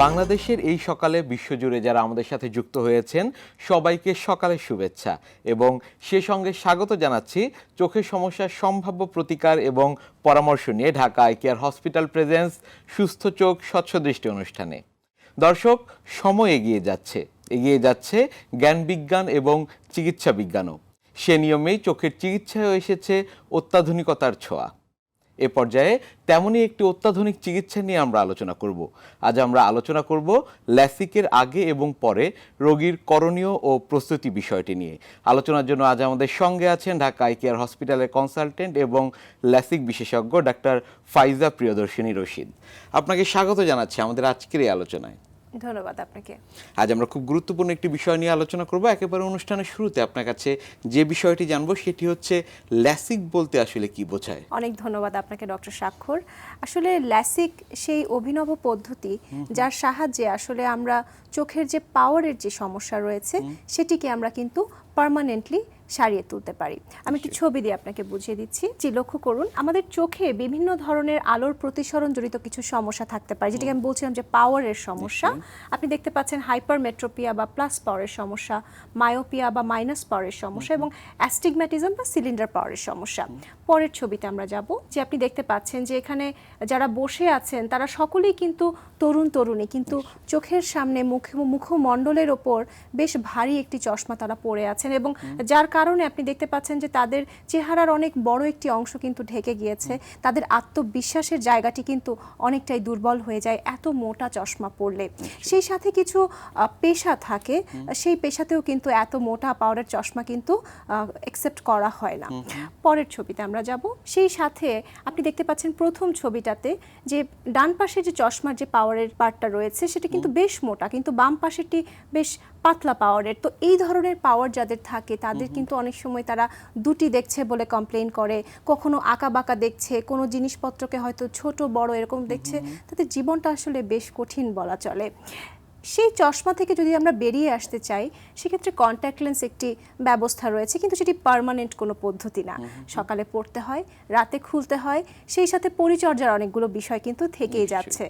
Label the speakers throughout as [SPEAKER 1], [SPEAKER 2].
[SPEAKER 1] বাংলাদেশের এই সকালে বিশ্বজুড়ে যারা আমাদের সাথে যুক্ত হয়েছেন সবাইকে সকালের শুভেচ্ছা এবং সে সঙ্গে স্বাগত জানাচ্ছি চোখের সমস্যার সম্ভাব্য প্রতিকার এবং পরামর্শ নিয়ে Dhaka eye care hospital presence সুস্থ চোখ স্বচ্ছ দৃষ্টি অনুষ্ঠানে। দর্শক, সময় এগিয়ে যাচ্ছে জ্ঞান বিজ্ঞান এবং চিকিৎসা বিজ্ঞানও। সে নিয়মেই চোখের চিকিৎসায় এসেছে অত্যাধুনিকতার ছোঁয়া। এ পর্যায়ে তেমনই একটি অত্যাধুনিক চিকিৎসা নিয়ে আমরা আলোচনা করব। আজ আমরা আলোচনা করব ল্যাসিকের আগে এবং পরে রোগীর করণীয় ও প্রস্তুতি বিষয়টি নিয়ে। আলোচনার জন্য আজ আমাদের সঙ্গে আছেন ঢাকা আই কেয়ার হসপিটালের কনসালটেন্ট এবং ল্যাসিক বিশেষজ্ঞ ডাক্তার ফাইজা প্রিয়দর্শিনী রশিদ। আপনাকে স্বাগত জানাচ্ছি আমাদের আজকের এই আলোচনায়।
[SPEAKER 2] ধন্যবাদ আপনাকে।
[SPEAKER 1] আজ আমরা খুব গুরুত্বপূর্ণ একটি বিষয় নিয়ে আলোচনা করব। একেবারে অনুষ্ঠানের শুরুতে আপনার কাছে যে বিষয়টি জানবো সেটি হচ্ছে ল্যাসিক বলতে আসলে কি বোঝায়?
[SPEAKER 2] অনেক ধন্যবাদ আপনাকে ডক্টর স্বাক্ষর। আসলে ল্যাসিক সেই অভিনব পদ্ধতি যার সাহায্যে আসলে আমরা চোখের যে পাওয়ারের যে সমস্যা রয়েছে সেটিকে আমরা কিন্তু পার্মানেন্টলি সারিয়ে তুলতে পারি। আমি একটি ছবি দিয়ে আপনাকে বুঝিয়ে দিচ্ছি। জি, লক্ষ্য করুন, আমাদের চোখে বিভিন্ন ধরনের আলোর প্রতিসরণ জড়িত কিছু সমস্যা থাকতে পারে, যেটাকে আমি বলছিলাম যে পাওয়ারের সমস্যা। আপনি দেখতে পাচ্ছেন হাইপারমেট্রোপিয়া বা প্লাস পাওয়ারের সমস্যা, মায়োপিয়া বা মাইনাস পাওয়ারের সমস্যা এবং অ্যাস্টিগম্যাটিজম বা সিলিন্ডার পাওয়ারের সমস্যা। পরের ছবিতে আমরা যাব, যে আপনি দেখতে পাচ্ছেন যে এখানে যারা বসে আছেন তারা সকলেই কিন্তু তরুণী, কিন্তু চোখের সামনে মুখমণ্ডলের ওপর বেশ ভারী একটি চশমা তারা পরে আছেন এবং যার কারণে আপনি দেখতে পাচ্ছেন যে তাদের চেহারার অনেক বড় একটি অংশ কিন্তু ঢেকে গিয়েছে। তাদের আত্মবিশ্বাসের জায়গাটি কিন্তু অনেকটাই দুর্বল হয়ে যায় এত মোটা চশমা পরলে। সেই সাথে কিছু পেশা থাকে, সেই পেশাতেও কিন্তু এত মোটা পাওয়ারের চশমা কিন্তু অ্যাকসেপ্ট করা হয় না। পরের ছবিতে আমরা যাব। সেই সাথে আপনি দেখতে পাচ্ছেন প্রথম ছবিটাতে যে ডান পাশে যে চশমার যে পাওয়ারের পার্টটা রয়েছে সেটা কিন্তু বেশ মোটা, কিন্তু বাম পাশেরটি বেশ পাতলা পাওয়ারের। তো এই ধরনের পাওয়ার যাদের থাকে তাদের কিন্তু অনেক সময় তারা দুটি দেখছে বলে কমপ্লেইন করে, কখনো আঁকা বাঁকা দেখছে, কোনো জিনিসপত্রকে হয়তো ছোট বড় এরকম দেখছে, তাদের জীবনটা আসলে বেশ কঠিন বলা চলে। সেই চশমা থেকে যদি আমরা বেরিয়ে আসতে চাই সেক্ষেত্রে কন্ট্যাক্ট লেন্স একটি ব্যবস্থা রয়েছে, কিন্তু সেটি পার্মানেন্ট কোনো পদ্ধতি না। সকালে পড়তে হয়, রাতে খুলতে হয়, সেই সাথে পরিচর্যার অনেকগুলো বিষয় কিন্তু থেকেই যাচ্ছে।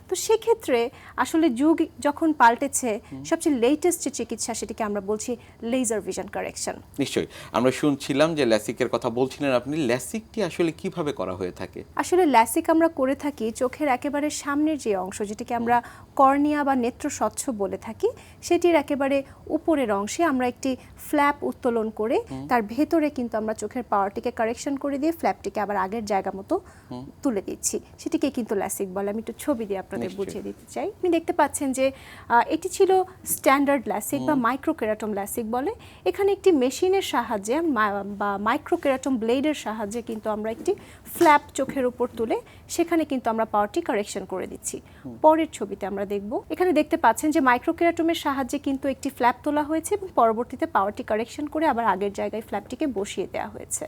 [SPEAKER 2] তো সেক্ষেত্রে আসলে যুগ যখন পাল্টেছে, সবচেয়ে লেটেস্ট যে চিকিৎসা সেটিকে আমরা বলছি লেজার ভিশন কারেকশন।
[SPEAKER 1] নিশ্চয়ই আমরা শুনছিলাম যে ল্যাসিকের কথা বলছিলেন আপনি। ল্যাসিকটি আসলে কিভাবে করা হয়ে থাকে?
[SPEAKER 2] আসলে ল্যাসিক আমরা করে থাকি চোখের একেবারে সামনের যে অংশ, যেটিকে আমরা কর্নিয়া বা নেত্র স্বচ্ছ বলে থাকি, সেটির একেবারে উপরের অংশে আমরা একটি ফ্ল্যাপ উত্তোলন করে তার ভেতরে কিন্তু আমরা চোখের পাওয়ারটিকে কারেকশন করে দিয়ে ফ্ল্যাপটিকে আবার আগের জায়গা মতো তুলে দিচ্ছি। সেটিকে কিন্তু ল্যাসিক বলে। আমি একটু ছবি দিয়ে আপনাদের বুঝিয়ে দিতে চাই। আপনি দেখতে পাচ্ছেন যে এটি ছিল স্ট্যান্ডার্ড ল্যাসিক বা মাইক্রোকেরাটম ল্যাসিক বলে। এখানে একটি মেশিনের সাহায্যে বা মাইক্রোকেরাটম ব্লেডের সাহায্যে কিন্তু আমরা একটি ফ্ল্যাপ চোখের উপর তুলে সেখানে কিন্তু আমরা পাওয়ারটি কারেকশন করে দিচ্ছি। পরের ছবিতে আমরা দেখব, এখানে দেখতে পাচ্ছেন যে মাইক্রোকেরাটমের সাহায্যে কিন্তু একটি ফ্ল্যাপ তোলা হয়েছে এবং পরবর্তীতে পাওয়ারটি কারেকশন করে আবার আগের জায়গায় ফ্ল্যাপটিকে বসিয়ে দেওয়া হয়েছে।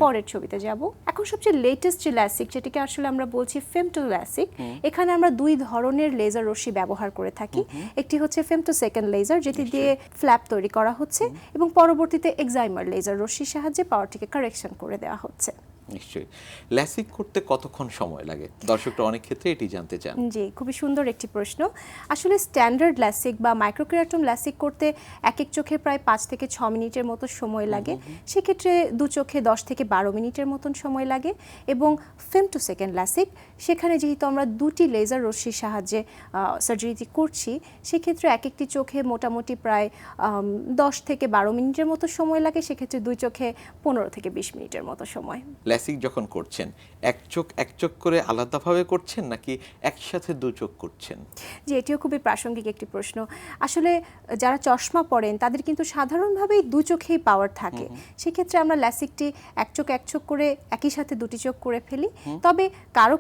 [SPEAKER 2] পরের ছবিতে যাব। এখন সবচেয়ে লেটেস্ট যে ল্যাসিক, যেটিকে আসলে আমরা বলছি ফেমটো ল্যাসিক, এখানে আমরা দুই ধরনের লেজার রশ্মি ব্যবহার করে থাকি। একটি হচ্ছে ফেমটো সেকেন্ড লেজার, যেটি দিয়ে ফ্ল্যাপ তৈরি করা হচ্ছে এবং পরবর্তীতে এক্সাইমার লেজার রশ্মির সাহায্যে পাওয়ারটিকে কারেকশন করে দেওয়া হচ্ছে।
[SPEAKER 1] নিশ্চয়ই। ল্যাসিক করতে কতক্ষণ সময় লাগে? দর্শকরা অনেক ক্ষেত্রে এটি জানতে চান।
[SPEAKER 2] জি, খুবই সুন্দর একটি প্রশ্ন। আসলে স্ট্যান্ডার্ড ল্যাসিক বা মাইক্রোকেরাটম ল্যাসিক করতে এক এক চোখে প্রায় 5 থেকে 6 মিনিটের মতো সময় লাগে। সেক্ষেত্রে দু চোখে 10 থেকে 12 মিনিটের মতন সময় লাগে। এবং ফেমটো সেকেন্ড ল্যাসিক, সেখানে যেহেতু আমরা দুটি লেজার রশ্মির সাহায্যে সার্জারিটি করছি, সেক্ষেত্রে এক একটি চোখে মোটামুটি প্রায় 10 থেকে 12 মিনিটের মতো সময় লাগে। সেক্ষেত্রে দুই চোখে 15 থেকে 20 মিনিটের মতো সময়।
[SPEAKER 1] ল্যাসিক যখন করছেন এক চোখ করে আলাদাভাবে করছেন নাকি একসাথে দু চোখ করছেন?
[SPEAKER 2] জি, এটিও খুবই প্রাসঙ্গিক একটি প্রশ্ন। আসলে যারা চশমা পরেন তাদের কিন্তু সাধারণভাবেই দু চোখেই পাওয়ার থাকে। সেক্ষেত্রে আমরা ল্যাসিকটি এক চোখ করে একই সাথে দুটি চোখ করে ফেলি। তবে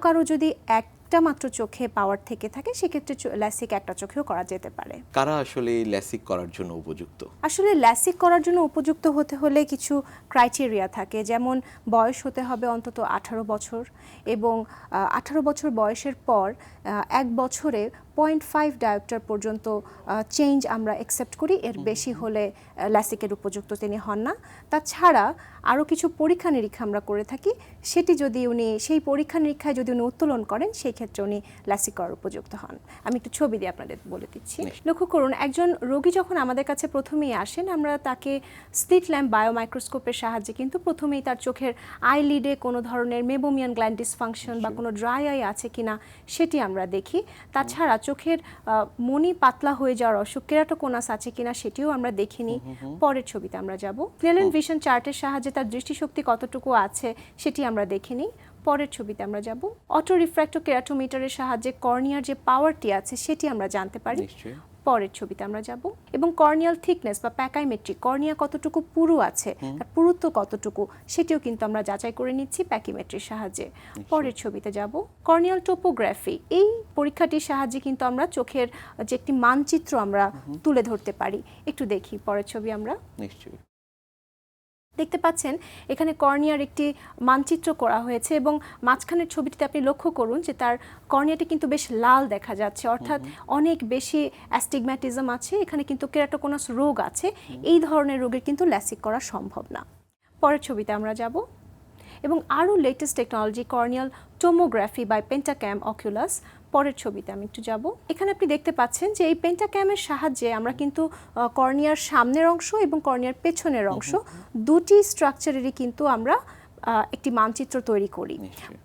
[SPEAKER 2] কারো যদি একটা মাত্র চোখে পাওয়ার থেকে থাকে সেক্ষেত্রে ল্যাসিক একটা চোখেও করা যেতে পারে।
[SPEAKER 1] কারা আসলে এই ল্যাসিক করার জন্য উপযুক্ত?
[SPEAKER 2] আসলে ল্যাসিক করার জন্য উপযুক্ত হতে হলে কিছু ক্রাইটেরিয়া থাকে, যেমন বয়স হতে হবে অন্তত 18 বছর এবং 18 বছর বয়সের পর 1 বছরে 0.5 ডায়োপ্টার পর্যন্ত চেঞ্জ আমরা অ্যাকসেপ্ট করি, এর বেশি হলে ল্যাসিকের উপযুক্ত তিনি হন না। তাছাড়া আরও কিছু পরীক্ষা নিরীক্ষা আমরা করে থাকি, সেটি যদি উনি সেই পরীক্ষা নিরীক্ষায় যদি উনি উত্তোলন করেন সেই ক্ষেত্রে উনি ল্যাসিক করার উপযুক্ত হন। আমি একটু ছবি দিয়ে আপনাদের বলে দিচ্ছি। লক্ষ্য করুন, একজন রোগী যখন আমাদের কাছে প্রথমেই আসেন, আমরা তাকে স্লিট ল্যাম্প বায়োমাইক্রোস্কোপের সাহায্যে কিন্তু প্রথমেই তার চোখের আইলিডে কোনো ধরনের মেবোমিয়ান গ্ল্যান্ড ডিসফাংশন বা কোনো ড্রাই আই আছে কিনা সেটি আমরা দেখি। তাছাড়া চোখের মনি পাতলা হয়ে যাওয়ার অসুখ, কেরাটোকোনাস আছে কিনা সেটিও আমরা দেখিনি। পরের ছবিতে আমরা যাব। স্নেলেন ভিশন চার্টের সাহায্যে তার দৃষ্টিশক্তি কতটুকু আছে সেটি আমরা দেখিনি। পরের ছবিতে আমরা যাব। অটো রিফ্র্যাক্টো কেরাটোমিটারের সাহায্যে কর্নিয়ার যে পাওয়ারটি আছে সেটি আমরা জানতে পারি। পরের ছবিতে আমরা যাব এবং কর্নিয়াল থিকনেস বা প্যাকাইমেট্রি, কর্নিয়া কতটুকু পুরু আছে, তার পুরুত্ব কতটুকু সেটিও কিন্তু আমরা যাচাই করে নিচ্ছি প্যাকিমেট্রির সাহায্যে। পরের ছবিতে যাব। কর্নিয়াল টোপোগ্রাফি, এই পরীক্ষাটির সাহায্যে কিন্তু আমরা চোখের যে একটি মানচিত্র আমরা তুলে ধরতে পারি। একটু দেখি পরের ছবি আমরা।
[SPEAKER 1] নিশ্চয়ই
[SPEAKER 2] দেখতে পাচ্ছেন এখানে কর্নিয়ার একটি মানচিত্র করা হয়েছে এবং মাঝখানের ছবিটিতে আপনি লক্ষ্য করুন যে তার কর্নিয়াটি কিন্তু বেশ লাল দেখা যাচ্ছে, অর্থাৎ অনেক বেশি অ্যাস্টিগম্যাটিজম আছে, এখানে কিন্তু কেরাটোকোনাস রোগ আছে। এই ধরনের রোগের কিন্তু ল্যাসিক করা সম্ভব না। পরের ছবিতে আমরা যাব এবং আরও latest technology corneal tomography by Pentacam Oculus. পরের ছবিতে আমি একটু যাব। এখানে আপনি দেখতে পাচ্ছেন যে এই পেন্টাক্যামের সাহায্যে আমরা কিন্তু কর্নিয়ার সামনের অংশ এবং কর্নিয়ার পেছনের অংশ দুটি স্ট্রাকচারেরই কিন্তু আমরা একটি মানচিত্র তৈরি করি।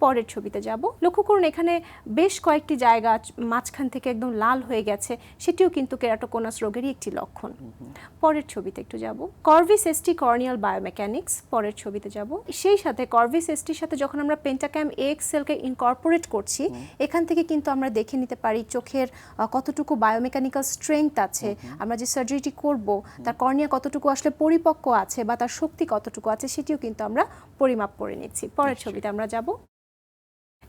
[SPEAKER 2] পরের ছবিতে যাব। লক্ষ্য করুন এখানে বেশ কয়েকটি জায়গা মাঝখান থেকে একদম লাল হয়ে গেছে, সেটিও কিন্তু কেরাটোকোনাস রোগেরই একটি লক্ষণ। পরের ছবিতে একটু যাব। কর্ভিস এসটি কর্নিয়াল বায়োমেকানিক্স। পরের ছবিতে যাব। সেই সাথে কর্ভিস এসটির সাথে যখন আমরা পেন্টাক্যাম এক্সেলকে ইনকর্পোরেট করছি, এখান থেকে কিন্তু আমরা দেখে নিতে পারি চোখের কতটুকু বায়োমেকানিক্যাল স্ট্রেংথ আছে, আমরা যে সার্জারিটি করব তার কর্নিয়া কতটুকু আসলে পরিপক্ক আছে বা তার শক্তি কতটুকু আছে সেটিও কিন্তু আমরা পরিমাপ করে নিচ্ছি। পরের ছবিতে আমরা যাব।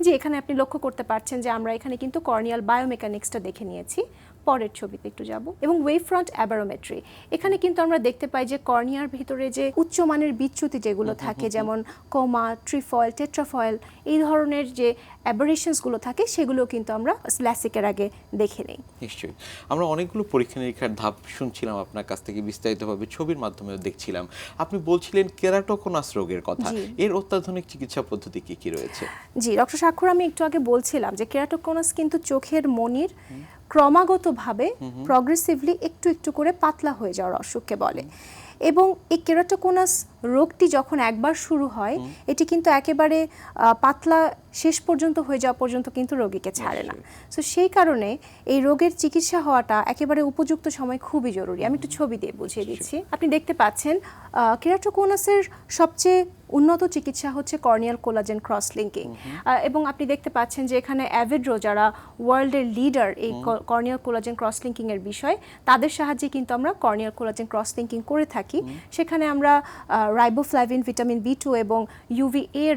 [SPEAKER 2] জি, এখানে আপনি লক্ষ্য করতে পারছেন যে আমরা এখানে কিন্তু কর্নিয়াল বায়োমেকানিক্সটা দেখে নিয়েছি। পরের ছবিতে একটু যাব এবং ওয়েভ ফ্রন্ট অ্যাবারোমেট্রি। এখানে কিন্তু আমরা দেখতে পাই যে কর্নিয়ার ভিতরে যে উচ্চমানের বিচ্যুতি যেগুলো থাকে, যেমন কোমা, ট্রিফয়েল, টেট্রাফয়েল, এই ধরনের যে অ্যাবারেশনসগুলো থাকে সেগুলো কিন্তু আমরা ল্যাসিকের আগে দেখে নেই।
[SPEAKER 1] নিশ্চয়ই আমরা অনেকগুলো পরীক্ষা নিরীক্ষার ধাপ শুনছিলাম আপনার কাছ থেকে, বিস্তারিতভাবে ছবির মাধ্যমেও দেখছিলাম। আপনি বলছিলেন কেরাটোকোনাস রোগের কথা, এর অত্যাধুনিক চিকিৎসা পদ্ধতি কি কি রয়েছে?
[SPEAKER 2] জি ডক্টর স্বাক্ষর, আমি একটু আগে বলছিলাম যে কেরাটোকোনাস কিন্তু চোখের মনির ক্রমাগতভাবে প্রগ্রেসিভলি একটু একটু করে পাতলা হয়ে যাওয়ার অসুখকে বলে। এবং এই কেরাটোকোনাস রোগটি যখন একবার শুরু হয় এটি কিন্তু একেবারে পাতলা শেষ পর্যন্ত হয়ে যাওয়া পর্যন্ত কিন্তু রোগীকে ছাড়ে না। সো সেই কারণে এই রোগের চিকিৎসা হওয়াটা একেবারে উপযুক্ত সময় খুবই জরুরি। আমি একটু ছবি দিয়ে বুঝিয়ে দিচ্ছি। আপনি দেখতে পাচ্ছেন কেরাটোকোনাসের সবচেয়ে উন্নত চিকিৎসা হচ্ছে কর্নিয়াল কোলাজেন ক্রস লিঙ্কিং, এবং আপনি দেখতে পাচ্ছেন যে এখানে অ্যাভেড্রো যারা ওয়ার্ল্ডের লিডার এই কর্নিয়াল কোলাজেন ক্রস লিঙ্কিং এর বিষয়, তাদের সাহায্যে কিন্তু আমরা কর্নিয়াল কোলাজেন ক্রস লিঙ্কিং করে থাকি। সেখানে আমরা রাইবোফ্লাভিন, ভিটামিন B2 এবং UVA এর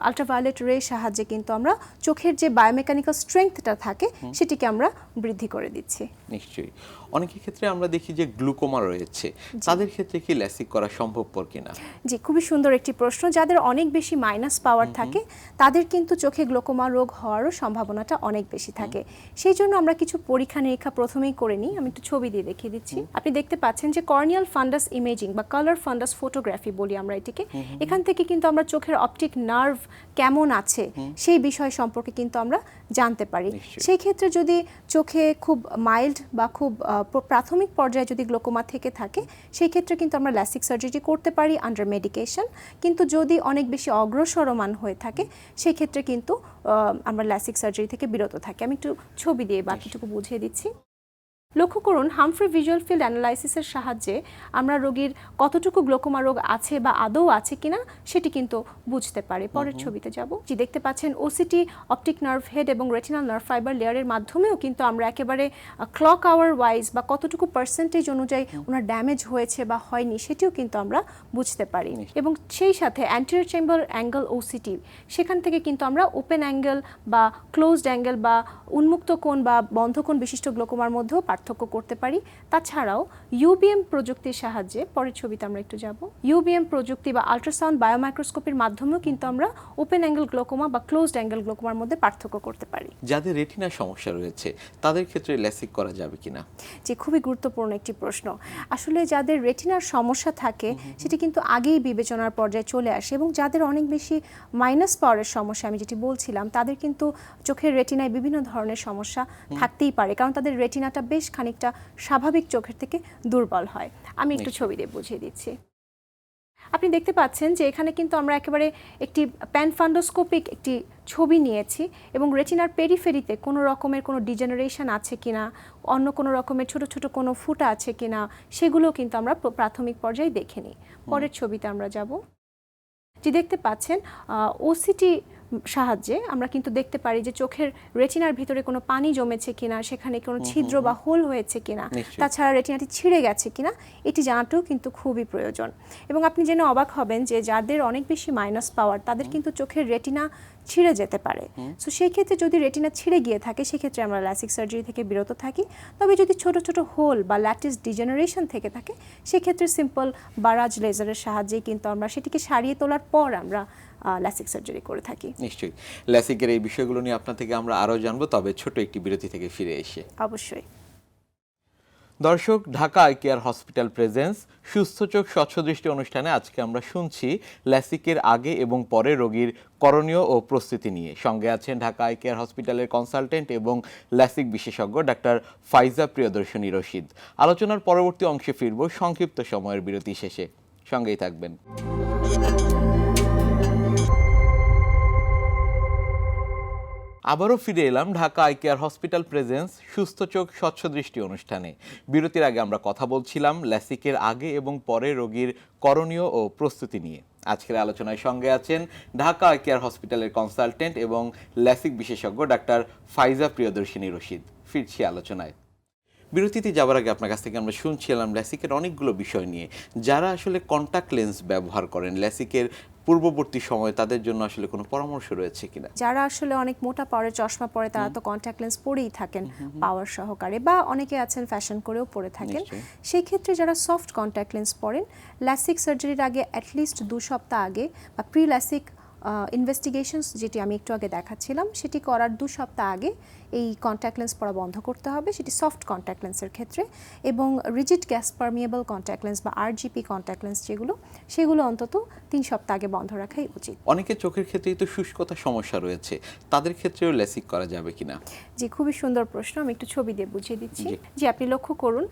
[SPEAKER 2] আলট্রাভায়োলেট রে সাহায্যে কিন্তু আমরা চোখের যে বায়োমেকানিক্যাল স্ট্রেংথটা থাকে সেটিকে আমরা বৃদ্ধি করে দিচ্ছি।
[SPEAKER 1] নিশ্চয়ই অনেকের ক্ষেত্রে আমরা দেখি যে গ্লুকোমা রয়েছে, তাদের ক্ষেত্রে কি ল্যাসিক করা সম্ভবপর কিনা?
[SPEAKER 2] জি, খুবই সুন্দর একটি প্রশ্ন। যাদের অনেক বেশি মাইনাস পাওয়ার থাকে তাদের কিন্তু চোখে গ্লুকোমা রোগ হওয়ারও সম্ভাবনাটা অনেক বেশি থাকে। সেই জন্য আমরা কিছু পরীক্ষা নিরীক্ষা প্রথমেই করে নিই। আমি একটু ছবি দিয়ে দেখিয়ে দিচ্ছি। আপনি দেখতে পাচ্ছেন যে কর্নিয়াল ফান্ডাস ইমেজিং বা কালার ফান্ডাস ফটোগ্রাফি বলি আমরা এটিকে। এখান থেকে কিন্তু আমরা চোখের অপটিক নার্ভ কেমন আছে সেই বিষয় সম্পর্কে কিন্তু আমরা জানতে পারি। সেই ক্ষেত্রে যদি চোখে খুব মাইল্ড বা খুব প্রাথমিক পর্যায়ে যদি গ্লুকোমা থেকে থাকে সেই ক্ষেত্রে কিন্তু আমরা ল্যাসিক সার্জারি করতে পারি আন্ডার মেডিকেশন। কিন্তু যদি অনেক বেশি অগ্রসরমান হয়ে থাকে সেই ক্ষেত্রে কিন্তু আমরা ল্যাসিক সার্জারি থেকে বিরত থাকি। আমি একটু ছবি দিয়ে বাকিটুকু বুঝিয়ে দিচ্ছি। লক্ষ্য করুন, হামফ্রি ভিজুয়াল ফিল্ড অ্যানালাইসিসের সাহায্যে আমরা রোগীর কতটুকু গ্লুকোমা রোগ আছে বা আদৌ আছে কিনা সেটি কিন্তু বুঝতে পারি। পরের ছবিতে যাব। জি, দেখতে পাচ্ছেন ওসিটি, অপটিক নার্ভ হেড এবং রেটিনাল নার্ভ ফাইবার লেয়ারের মাধ্যমেও কিন্তু আমরা একেবারে ক্লক আওয়ার ওয়াইজ বা কতটুকু পার্সেন্টেজ অনুযায়ী ওনার ড্যামেজ হয়েছে বা হয়নি সেটিও কিন্তু আমরা বুঝতে পারি। এবং সেই সাথে অ্যান্টেরিয়র চেম্বার অ্যাঙ্গেল ওসিটি, সেখান থেকে কিন্তু আমরা ওপেন অ্যাঙ্গেল বা ক্লোজড অ্যাঙ্গেল বা উন্মুক্ত কোণ বা বন্ধ কোণ বিশিষ্ট গ্লুকোমার মধ্যেও পার্থক্য পার্থক্য করতে পারি। তাছাড়াও ইউবিএম প্রযুক্তির সাহায্যে, পরের ছবিতে আমরা একটু যাব, ইউবিএম প্রযুক্তি বা আল্ট্রাসাউন্ড বায়োমাইক্রোস্কোপির মাধ্যমেও কিন্তু আমরা ওপেন অ্যাঙ্গেল গ্লোকোমা বা ক্লোজড অ্যাঙ্গেল গ্লোকোমার মধ্যে পার্থক্য করতে পারি।
[SPEAKER 1] যাদের রেটিনার সমস্যা রয়েছে তাদের ক্ষেত্রে ল্যাসিক করা যাবে কিনা?
[SPEAKER 2] যে খুবই গুরুত্বপূর্ণ একটি প্রশ্ন। আসলে যাদের রেটিনার সমস্যা থাকে সেটি কিন্তু আগেই বিবেচনার পর্যায়ে চলে আসে, এবং যাদের অনেক বেশি মাইনাস পাওয়ারের সমস্যা আমি যেটি বলছিলাম, তাদের কিন্তু চোখের রেটিনায় বিভিন্ন ধরনের সমস্যা থাকতেই পারে, কারণ তাদের রেটিনাটা বেশ খানিকটা স্বাভাবিক চোখের থেকে দুর্বল হয়। আমি একটু ছবি দিয়ে বুঝিয়ে দিচ্ছি। আপনি দেখতে পাচ্ছেন যে এখানে কিন্তু আমরা একেবারে একটি প্যানফান্ডোস্কোপিক একটি ছবি নিয়েছি, এবং রেটিনার পেরিফেরিতে কোনো রকমের কোনো ডিজেনারেশন আছে কিনা, অন্য কোনো রকমের ছোট ছোট কোনো ফুটা আছে কিনা, সেগুলো কিন্তু আমরা প্রাথমিক পর্যায়ে দেখে নিই। পরের ছবিতে আমরা যাব। যে দেখতে পাচ্ছেন ওসিটি সাহায্যে আমরা কিন্তু দেখতে পারি যে চোখের রেটিনার ভিতরে কোনো পানি জমেছে কিনা, সেখানে কোনো ছিদ্র বা হোল হয়েছে কিনা, তাছাড়া রেটিনাটি ছিঁড়ে গেছে কিনা, এটি জানাটাও কিন্তু খুবই প্রয়োজন। এবং আপনি জেনে অবাক হবেন যে যাদের অনেক বেশি মাইনাস পাওয়ার তাদের কিন্তু চোখের রেটিনা ছিঁড়ে যেতে পারে। সো সেই ক্ষেত্রে যদি রেটিনা ছিঁড়ে গিয়ে থাকে সেক্ষেত্রে আমরা ল্যাসিক সার্জারি থেকে বিরত থাকি। তবে যদি ছোট ছোট হোল বা ল্যাটিস ডিজেনারেশন থেকে থাকে সেক্ষেত্রে সিম্পল বারাজ লেজারের সাহায্যে কিন্তু আমরা সেটিকে সারিয়ে তোলার পর আমরা ল্যাসিক সার্জারি করে থাকি।
[SPEAKER 1] নিশ্চয়ই ল্যাসিকের এই বিষয়গুলো নিয়ে আপনার থেকে আমরা আরও জানবো, তবে ছোট একটি বিরতি থেকে ফিরে এসে।
[SPEAKER 2] অবশ্যই।
[SPEAKER 1] দর্শক, Dhaka eye care hospital presence সুস্থ চোখ স্বচ্ছ দৃষ্টি অনুষ্ঠানে আজকে আমরা শুনছি ল্যাসিকের আগে এবং পরে রোগীর করণীয় ও প্রস্তুতি নিয়ে। সঙ্গে আছেন ঢাকা আই কেয়ার হসপিটালের কনসালটেন্ট এবং ল্যাসিক বিশেষজ্ঞ ডাক্তার ফাইজা প্রিয়দর্শনী রশিদ। আলোচনার পরবর্তী অংশে ফিরব সংক্ষিপ্ত সময়ের বিরতি শেষে। সঙ্গেই থাকবেন। আবারও ফিরে এলাম Dhaka eye care hospital presence সুস্থ চোখ স্বচ্ছ দৃষ্টি অনুষ্ঠানে। বিরতির আগে আমরা কথা বলছিলাম ল্যাসিকের আগে এবং পরে রোগীর করণীয় ও প্রস্তুতি নিয়ে। আজকের আলোচনায় সঙ্গে আছেন ঢাকা আই কেয়ার হসপিটালের কনসালটেন্ট এবং ল্যাসিক বিশেষজ্ঞ ডাক্তার ফাইজা প্রিয়দর্শিনী রশিদ। ফিরছি আলোচনায়। বিরতিতে যাওয়ার আগে আপনার কাছ থেকে আমরা শুনছিলাম ল্যাসিকের অনেকগুলো বিষয় নিয়ে। যারা আসলে কন্টাক্ট লেন্স ব্যবহার করেন ল্যাসিকের পূর্ববর্তী সময়ে তাদের জন্য আসলে কোনো পরামর্শ রয়েছে কিনা?
[SPEAKER 2] যারা আসলে অনেক মোটা পাওয়ারের চশমা পরে তারা তো কন্ট্যাক্ট লেন্স পরেই থাকেন পাওয়ার সহকারে, বা অনেকে আছেন ফ্যাশন করেও পরে থাকেন। সেই ক্ষেত্রে যারা সফট কন্ট্যাক্ট লেন্স পরেন, ল্যাসিক সার্জারির আগে অ্যাটলিস্ট 2 সপ্তাহ আগে বা প্রি ল্যাসিক ইনভেস্টিগেশনস যেটি আমি একটু আগে দেখাচ্ছিলাম সেটি করার 2 সপ্তাহ আগে এই কন্ট্যাক্ট লেন্স পরা বন্ধ করতে হবে, সেটি সফট কন্ট্যাক্ট লেন্সের ক্ষেত্রে। এবং rigid gas permeable contact lens বা আরজিপি কন্ট্যাক্ট লেন্স সেগুলো অন্তত 3 সপ্তাহ আগে বন্ধ রাখাই উচিত।
[SPEAKER 1] অনেকের চোখের ক্ষেত্রেই তো শুষ্কতা সমস্যা রয়েছে, তাদের ক্ষেত্রেও ল্যাসিক করা যাবে কিনা?
[SPEAKER 2] জি, খুবই সুন্দর প্রশ্ন। আমি একটু ছবি দিয়ে বুঝিয়ে দিচ্ছি। জি, আপনি লক্ষ্য করুন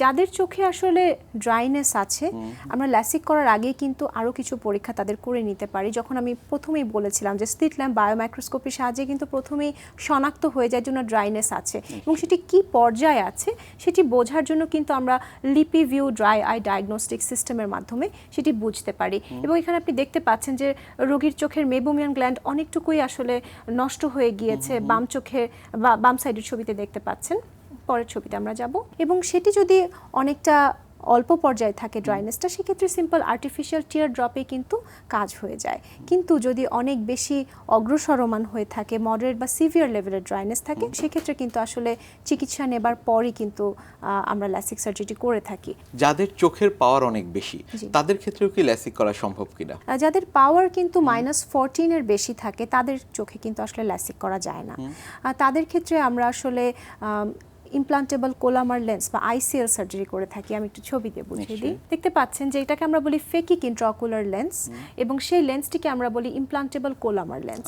[SPEAKER 2] যাদের চোখে আসলে ড্রাইনেস আছে, আমরা ল্যাসিক করার আগে কিন্তু আরও কিছু পরীক্ষা তাদের করে নিতে পারি। যখন আমি প্রথমেই বলেছিলাম যে স্লিট ল্যাম্প বায়োমাইক্রোস্কোপির সাহায্যে কিন্তু প্রথমেই শনাক্ত হয়ে যায় জন্য ড্রাইনেস আছে, এবং সেটি কি পর্যায়ে আছে সেটি বোঝার জন্য কিন্তু আমরা লিপিভিউ ড্রাই আই ডায়াগনস্টিক সিস্টেমের মাধ্যমে সেটি বুঝতে পারি। এবং এখানে আপনি দেখতে পাচ্ছেন যে রোগীর চোখের মেবোমিয়ান গ্ল্যান্ড অনেকটুকুই আসলে নষ্ট হয়ে গিয়েছে, বাম চোখে বা বাম সাইডের ছবিতে দেখতে পাচ্ছেন। পরের ছবিতে আমরা যাব। এবং সেটি যদি অনেকটা অল্প পর্যায়ে থাকে ড্রাইনেসটা, সেক্ষেত্রে সিম্পল আর্টিফিশিয়াল টিয়ার ড্রপে কিন্তু কাজ হয়ে যায়। কিন্তু যদি অনেক বেশি অগ্রসরমান হয়ে থাকে, মডারেট বা সিভিয়ার লেভেলের ড্রাইনেস থাকে, সেক্ষেত্রে কিন্তু আসলে চিকিৎসা নেবার পরই কিন্তু আমরা ল্যাসিক সার্জারি করে থাকি।
[SPEAKER 1] যাদের চোখের পাওয়ার অনেক বেশি তাদের ক্ষেত্রেও কি ল্যাসিক করা সম্ভব কিনা?
[SPEAKER 2] যাদের পাওয়ার কিন্তু -14 এর বেশি থাকে তাদের চোখে কিন্তু আসলে ল্যাসিক করা যায় না। তাদের ক্ষেত্রে আমরা আসলে ইমপ্লান্টেবল কোলামার লেন্স বা আইসিএল সার্জারি করে থাকি। আমি একটু ছবি দিয়ে বুঝিয়ে দিই। দেখতে পাচ্ছেন যে এটাকে আমরা বলি ফেকিক ইন্ট্রাঅকুলার লেন্স, এবং সেই লেন্সটিকে আমরা বলি ইমপ্লান্টেবল কোলামার লেন্স।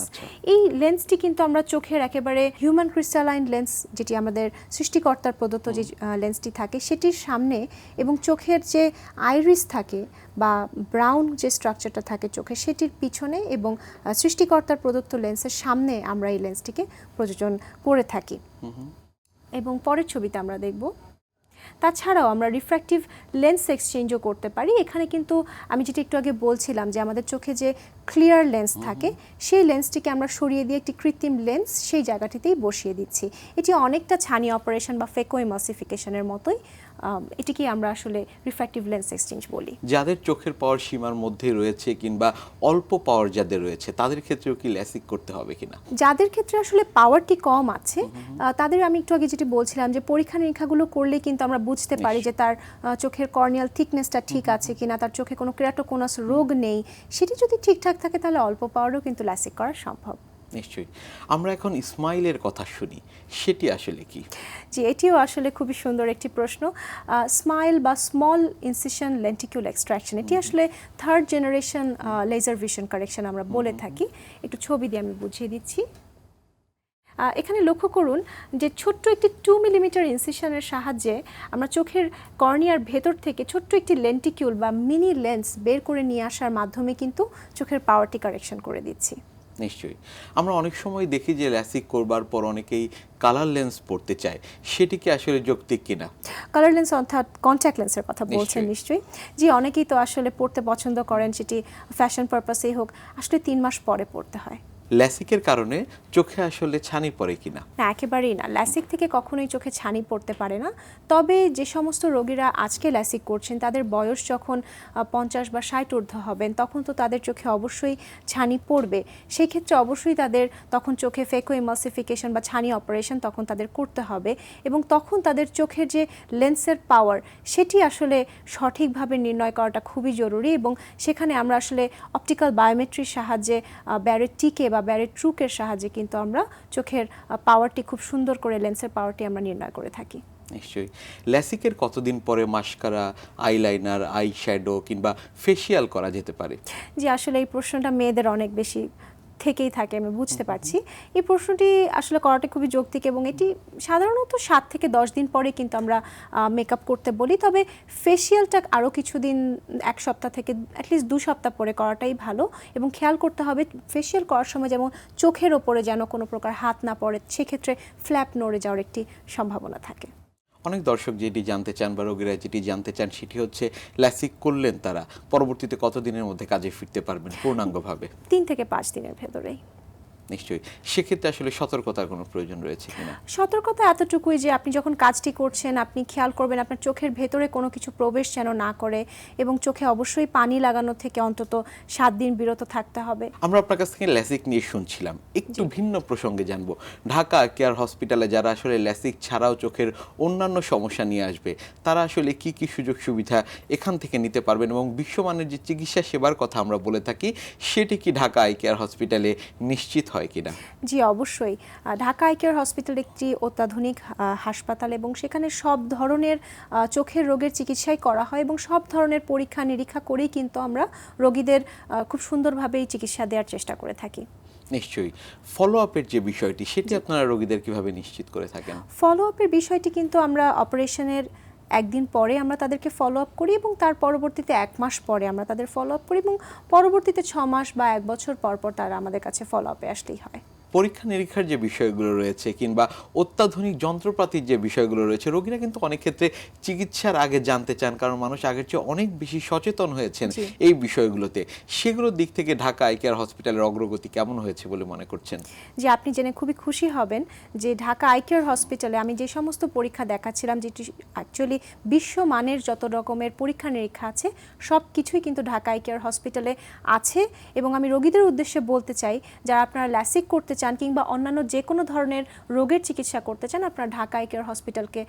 [SPEAKER 2] এই লেন্সটি কিন্তু আমরা চোখের একেবারে হিউম্যান ক্রিস্টালাইন লেন্স, যেটি আমাদের সৃষ্টিকর্তার প্রদত্ত যে লেন্সটি থাকে সেটির সামনে, এবং চোখের যে আইরিস থাকে বা ব্রাউন যে স্ট্রাকচারটা থাকে চোখে সেটির পিছনে এবং সৃষ্টিকর্তার প্রদত্ত লেন্সের সামনে আমরা এই লেন্সটিকে প্রযোজন করে থাকি। এবং পরের ছবিতে আমরা দেখব তাছাড়াও আমরা রিফ্র্যাক্টিভ লেন্স এক্সচেঞ্জও করতে পারি। এখানে কিন্তু আমি যেটা একটু আগে বলছিলাম যে আমাদের চোখে যে ক্লিয়ার লেন্স থাকে সেই লেন্সটিকে আমরা সরিয়ে দিয়ে একটি কৃত্রিম লেন্স সেই জায়গাটিতেই বসিয়ে দিচ্ছি। এটি অনেকটা ছানি অপারেশন বা ফেকো ইমাসিফিকেশনের মতোই এটিকেই আমরা আসলে রিফ্র্যাক্টিভ লেন্স এক্সচেঞ্জ বলি।
[SPEAKER 1] যাদের চোখের পাওয়ার সীমার মধ্যে রয়েছে কিংবা অল্প পাওয়ার যাদের রয়েছে তাদের ক্ষেত্রেও কি ল্যাসিক করতে হবে কিনা?
[SPEAKER 2] যাদের ক্ষেত্রে আসলে পাওয়ারটি কম আছে তাদের আমি একটু আগে যেটি বলছিলাম যে পরীক্ষা নিরীক্ষাগুলো করলে কিন্তু আমরা বুঝতে পারি যে তার চোখের কর্নিয়াল থিকনেসটা ঠিক আছে কিনা, তার চোখে কোনো কেরাটোকোনাস রোগ নেই। সেটি যদি ঠিকঠাক থাকে তাহলে অল্প পাওয়ারও কিন্তু ল্যাসিক করা সম্ভব।
[SPEAKER 1] নিশ্চয়ই। আমরা এখন স্মাইলের কথা শুনি, সেটি আসলে কি?
[SPEAKER 2] জি, এটিও আসলে খুবই সুন্দর একটি প্রশ্ন। স্মাইল বা স্মল ইনসিশন লেন্টিকিউল এক্সট্রাকশন, এটি আসলে third generation laser vision correction আমরা বলে থাকি। একটু ছবি দিয়ে আমি বুঝিয়ে দিচ্ছি। এখানে লক্ষ্য করুন যে ছোট্ট একটি 2 মিলিমিটার ইনসিশনের সাহায্যে আমরা চোখের কর্নিয়ার ভেতর থেকে ছোট্ট একটি লেন্টিকিউল বা মিনি লেন্স বের করে নিয়ে আসার মাধ্যমে কিন্তু চোখের পাওয়ারটি কারেকশন করে দিচ্ছি।
[SPEAKER 1] নিশ্চয়ই। আমরা অনেক সময় দেখি যে ল্যাসিক করবার পর অনেকেই কালার লেন্স পড়তে চায়, সেটি কি আসলে যৌক্তিক কিনা?
[SPEAKER 2] কালার লেন্স অর্থাৎ কন্ট্যাক্ট লেন্সের কথা বলছেন নিশ্চয়ই। জি, অনেকেই তো আসলে পড়তে পছন্দ করেন, সেটি ফ্যাশন পারপাসেই হোক। আসলে 3 মাস পরে পড়তে হয়।
[SPEAKER 1] ল্যাসিকের কারণে চোখে আসলে ছানি পড়ে কিনা?
[SPEAKER 2] না, একেবারেই না। ল্যাসিক থেকে কখনোই চোখে ছানি পড়তে পারে না। তবে যে সমস্ত রোগীরা আজকে ল্যাসিক করছেন তাদের বয়স যখন 50 বা 60 ঊর্ধ্ব হবেন তখন তো তাদের চোখে অবশ্যই ছানি পড়বে। সেই ক্ষেত্রে অবশ্যই তাদের তখন চোখে ফেকো ইমালসিফিকেশন বা ছানি অপারেশন তখন তাদের করতে হবে এবং তখন তাদের চোখের যে লেন্সের পাওয়ার সেটি আসলে সঠিকভাবে নির্ণয় করাটা খুবই জরুরি এবং সেখানে আমরা আসলে অপটিক্যাল বায়োমেট্রির সাহায্যে ব্যারেট টিকে বা ব্যারেট ট্রুকের সাহায্যে কিন্তু আমরা চোখের পাওয়ারটি খুব সুন্দর করে লেন্সের পাওয়ারটি আমরা নির্ণয় করে থাকি।
[SPEAKER 1] নিশ্চয়ই। ল্যাসিকের কতদিন পরে মাস্কারা, আইলাইনার, আই শ্যাডো কিংবা ফেসিয়াল করা যেতে পারে?
[SPEAKER 2] জি, আসলে এই প্রশ্নটা মেয়েদের অনেক বেশি থেকেই থাকে, আমি বুঝতে পারছি। এই প্রশ্নটি আসলে করাটা খুবই যৌক্তিক এবং এটি সাধারণত 7 থেকে 10 দিন পরে কিন্তু আমরা মেকআপ করতে বলি। তবে ফেসিয়ালটা আরও কিছুদিন, 1 সপ্তাহ থেকে অ্যাটলিস্ট 2 সপ্তাহ পরে করাটাই ভালো এবং খেয়াল করতে হবে ফেসিয়াল করার সময় যেমন চোখের ওপরে যেন কোনো প্রকার হাত না পড়ে, সেক্ষেত্রে ফ্ল্যাপ নড়ে যাওয়ার একটি সম্ভাবনা থাকে।
[SPEAKER 1] অনেক দর্শক যেটি জানতে চান বা রোগীরা যেটি জানতে চান সেটি হচ্ছে ল্যাসিক করলেন তারা পরবর্তীতে কতদিনের মধ্যে কাজে ফিরতে পারবেন পূর্ণাঙ্গভাবে?
[SPEAKER 2] 3 থেকে 5 দিনের ভেতরেই।
[SPEAKER 1] নিশ্চয়ই। সেক্ষেত্রে আসলে সতর্কতার কোনো প্রয়োজন রয়েছে কিনা?
[SPEAKER 2] সতর্কতা এতটুকুই যে আপনি যখন কাজটি করছেন আপনি খেয়াল করবেন আপনার চোখের ভেতরে কোনো কিছু প্রবেশ যেন না করে এবং চোখে অবশ্যই পানি লাগানো থেকে অন্তত 7 দিন বিরত থাকতে হবে।
[SPEAKER 1] আমরা আপনার কাছ থেকে ল্যাসিক নিয়ে শুনছিলাম, একটু ভিন্ন প্রসঙ্গে জানবো। ঢাকা কেয়ার হসপিটালে যারা আসলে ল্যাসিক ছাড়াও চোখের অন্যান্য সমস্যা নিয়ে আসবে তারা আসলে কি কি সুযোগ সুবিধা এখান থেকে নিতে পারবেন এবং বিশ্বমানের যে চিকিৎসা সেবার কথা আমরা বলে থাকি সেটি কি ঢাকা আই কেয়ার হসপিটালে নিশ্চিত হয় কিনা?
[SPEAKER 2] জি, অবশ্যই। ঢাকা আই কেয়ার হসপিটাল একটি অত্যাধুনিক হাসপাতাল এবং সেখানে সব ধরনের চোখের রোগের চিকিৎসাই করা হয় এবং সব ধরনের পরীক্ষা নিরীক্ষা করেই কিন্তু আমরা রোগীদের খুব সুন্দরভাবে এই চিকিৎসা দেওয়ার চেষ্টা করে থাকি।
[SPEAKER 1] নিশ্চয়ই। ফলো আপের যে বিষয়টি সেটি আপনারা রোগীদের কিভাবে নিশ্চিত করে থাকেন?
[SPEAKER 2] ফলো আপের বিষয়টি কিন্তু আমরা অপারেশনের একদিন পরে আমরা তাদেরকে ফলো আপ করি এবং তার পরবর্তীতে 1 মাস পরে আমরা তাদের ফলো আপ করি এবং পরবর্তীতে 6 মাস বা 1 বছর পর পর তারা আমাদের কাছে ফলো আপে আসলেই হয়।
[SPEAKER 1] পরীক্ষা নিরীক্ষার যে বিষয়গুলো রয়েছে কিংবা অত্যাধুনিক যন্ত্রপাতির যে বিষয়গুলো রয়েছে রোগীরা কিন্তু অনেক ক্ষেত্রে চিকিৎসার আগে জানতে চান, কারণ মানুষ আগের চেয়ে অনেক বেশি সচেতন হয়েছেন এই বিষয়গুলোতে। সেগুলোর দিক থেকে ঢাকা আই কেয়ার হসপিটালের অগ্রগতি কেমন হয়েছে বলে মনে করছেন?
[SPEAKER 2] যে আপনি জেনে খুবই খুশি হবেন যে ঢাকা আই কেয়ার হসপিটালে আমি যে সমস্ত পরীক্ষা দেখাচ্ছিলাম যেটি অ্যাকচুয়ালি বিশ্বমানের যত রকমের পরীক্ষা নিরীক্ষা আছে সব কিছুই কিন্তু ঢাকা আই কেয়ার হসপিটালে আছে এবং আমি রোগীদের উদ্দেশ্যে বলতে চাই যারা আপনারা ল্যাসিক করতে চান কিংবা অন্যান্য যে কোনো ধরনের রোগের চিকিৎসা করতে চান আপনারা ঢাকা আই কেয়ার হসপিটালকে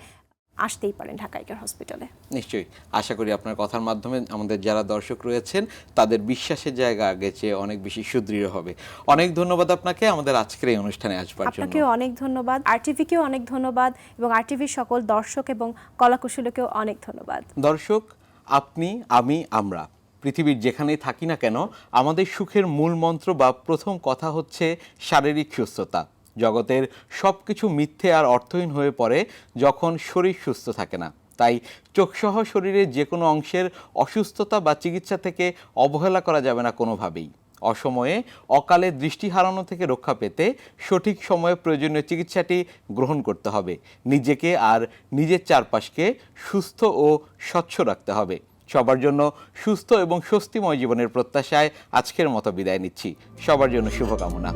[SPEAKER 2] আসতেই পারেন, ঢাকা আই কেয়ার হসপিটালে।
[SPEAKER 1] নিশ্চয়ই। আশা করি আপনার কথার মাধ্যমে আমাদের যারা দর্শক রয়েছেন তাদের বিশ্বাসের জায়গা আগে চেয়ে অনেক বেশি সুদৃঢ় হবে। অনেক ধন্যবাদ আপনাকে আমাদের আজকের এই অনুষ্ঠানে আসবার জন্য।
[SPEAKER 2] আপনাকেও অনেক ধন্যবাদ, আরটিভিকেও অনেক ধন্যবাদ এবং আরটিভির সকল দর্শক এবং কলাকুশলীকেও অনেক ধন্যবাদ।
[SPEAKER 1] দর্শক, আপনি, আমি, আমরা পৃথিবীর যেখানেই থাকি না কেন আমাদের সুখের মূল মন্ত্র বা প্রথম কথা হচ্ছে শারীরিক সুস্থতা। জগতের সব কিছু মিথ্যে আর অর্থহীন হয়ে পড়ে যখন শরীর সুস্থ থাকে না। তাই চোখসহ শরীরের যে কোনো অংশের অসুস্থতা বা চিকিৎসা থেকে অবহেলা করা যাবে না কোনোভাবেই। অসময়ে অকালে দৃষ্টি হারানো থেকে রক্ষা পেতে সঠিক সময়ে প্রয়োজনীয় চিকিৎসাটি গ্রহণ করতে হবে। নিজেকে আর নিজের চারপাশকে সুস্থ ও স্বচ্ছ রাখতে হবে। সবার জন্য সুস্থ এবং স্বস্তিময় জীবনের প্রত্যাশায় আজকের মতো বিদায় নিচ্ছি। সবার জন্য শুভকামনা।